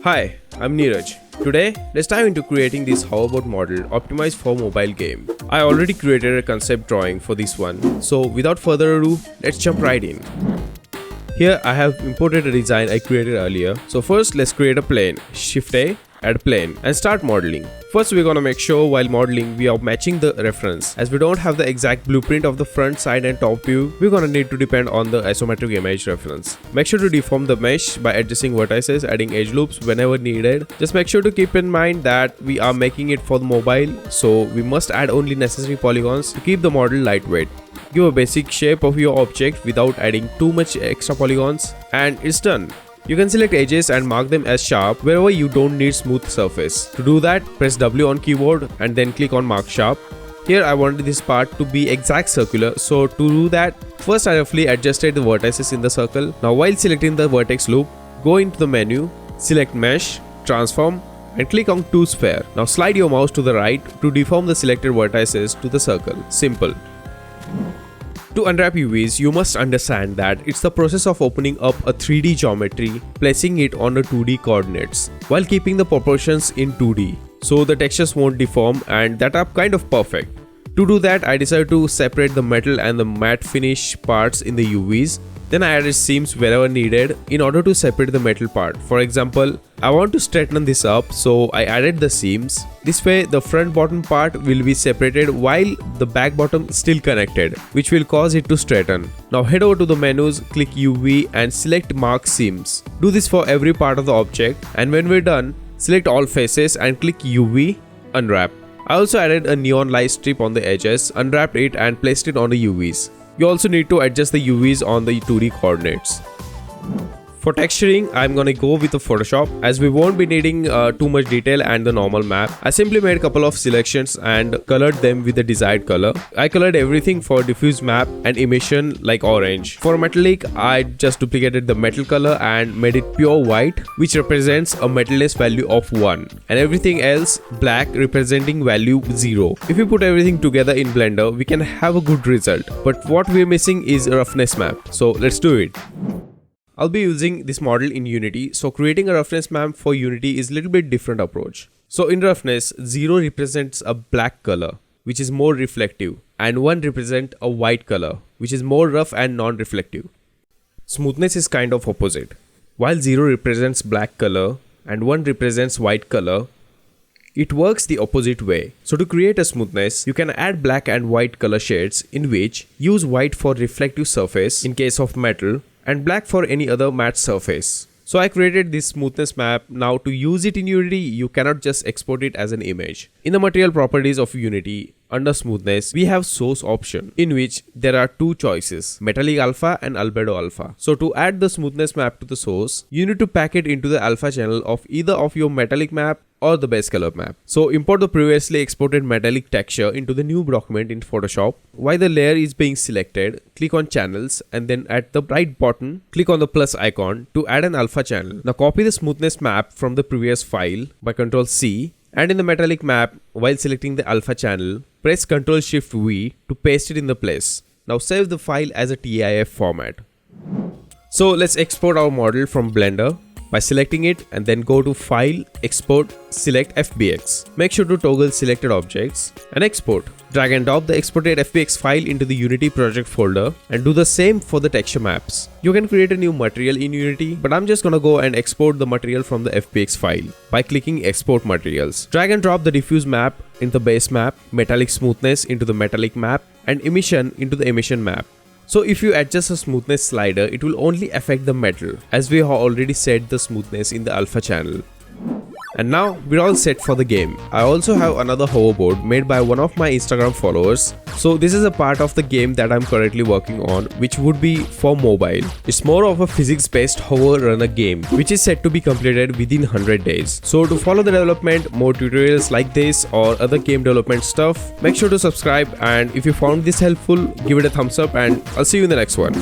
Hi, I'm Neeraj. Today, let's dive into creating this hoverboard model optimized for mobile game. I already created a concept drawing for this one, so without further ado, let's jump right in. Here I have imported a design I created earlier. So first let's create a plane. Shift A, add plane and start modeling. First we're gonna make sure while modeling we are matching the reference. As we don't have the exact blueprint of the front, side and top view, we're gonna need to depend on the isometric image reference. Make sure to deform the mesh by adjusting vertices, adding edge loops whenever needed. Just make sure to keep in mind that we are making it for the mobile, so we must add only necessary polygons to keep the model lightweight. Give a basic shape of your object without adding too much extra polygons and it's done. You can select edges and mark them as sharp wherever you don't need smooth surface. To do that, press W on keyboard and then click on mark sharp. Here I wanted this part to be exact circular, so to do that, first I roughly adjusted the vertices in the circle. Now while selecting the vertex loop, go into the menu, select mesh, transform and click on to sphere. Now slide your mouse to the right to deform the selected vertices to the circle. Simple. To unwrap UVs, you must understand that it's the process of opening up a 3D geometry, placing it on the 2D coordinates, while keeping the proportions in 2D, so the textures won't deform and that are kind of perfect. To do that, I decided to separate the metal and the matte finish parts in the UVs. Then I added seams wherever needed in order to separate the metal part. For example, I want to straighten this up, so I added the seams. This way the front bottom part will be separated while the back bottom is still connected, which will cause it to straighten. Now head over to the menus, click UV and select mark seams. Do this for every part of the object, and when we're done, select all faces and click UV, unwrap. I also added a neon light strip on the edges, unwrapped it and placed it on the UVs. You also need to adjust the UVs on the 2D coordinates. For texturing, I'm gonna go with the Photoshop as we won't be needing too much detail and the normal map. I simply made a couple of selections and colored them with the desired color. I colored everything for diffuse map and emission like orange. For metallic, I just duplicated the metal color and made it pure white, which represents a metalless value of 1, and everything else black representing value 0. If we put everything together in Blender, we can have a good result. But what we're missing is a roughness map. So let's do it. I'll be using this model in Unity, so creating a roughness map for Unity is a little bit different approach. So in roughness, 0 represents a black color, which is more reflective, and 1 represents a white color, which is more rough and non-reflective. Smoothness is kind of opposite. While 0 represents black color and 1 represents white color, it works the opposite way. So to create a smoothness, you can add black and white color shades, in which use white for reflective surface in case of metal, and black for any other matte surface. So I created this smoothness map. Now to use it in Unity, you cannot just export it as an image. In the material properties of Unity, under smoothness, we have source option, in which there are two choices, metallic alpha and albedo alpha. So to add the smoothness map to the source, you need to pack it into the alpha channel of either of your metallic map or the base color map. So import the previously exported metallic texture into the new document in Photoshop. While the layer is being selected, click on channels and then at the right button, click on the plus icon to add an alpha channel. Now copy the smoothness map from the previous file by Ctrl C, and in the metallic map, while selecting the alpha channel, press Ctrl Shift V to paste it in the place. Now save the file as a TIF format. So let's export our model from Blender by selecting it and then go to File, Export, select FBX. Make sure to toggle selected objects and export. Drag and drop the exported FBX file into the Unity project folder and do the same for the texture maps. You can create a new material in Unity, but I'm just gonna go and export the material from the FBX file by clicking Export Materials. Drag and drop the diffuse map into the base map, metallic smoothness into the metallic map, and emission into the emission map. So if you adjust the smoothness slider, it will only affect the metal, as we have already set the smoothness in the alpha channel. And now we're all set for the game. I also have another hoverboard made by one of my Instagram followers. So this is a part of the game that I'm currently working on, which would be for mobile. It's more of a physics-based hover runner game, which is set to be completed within 100 days. So to follow the development, more tutorials like this or other game development stuff, make sure to subscribe, and if you found this helpful, give it a thumbs up, and I'll see you in the next one.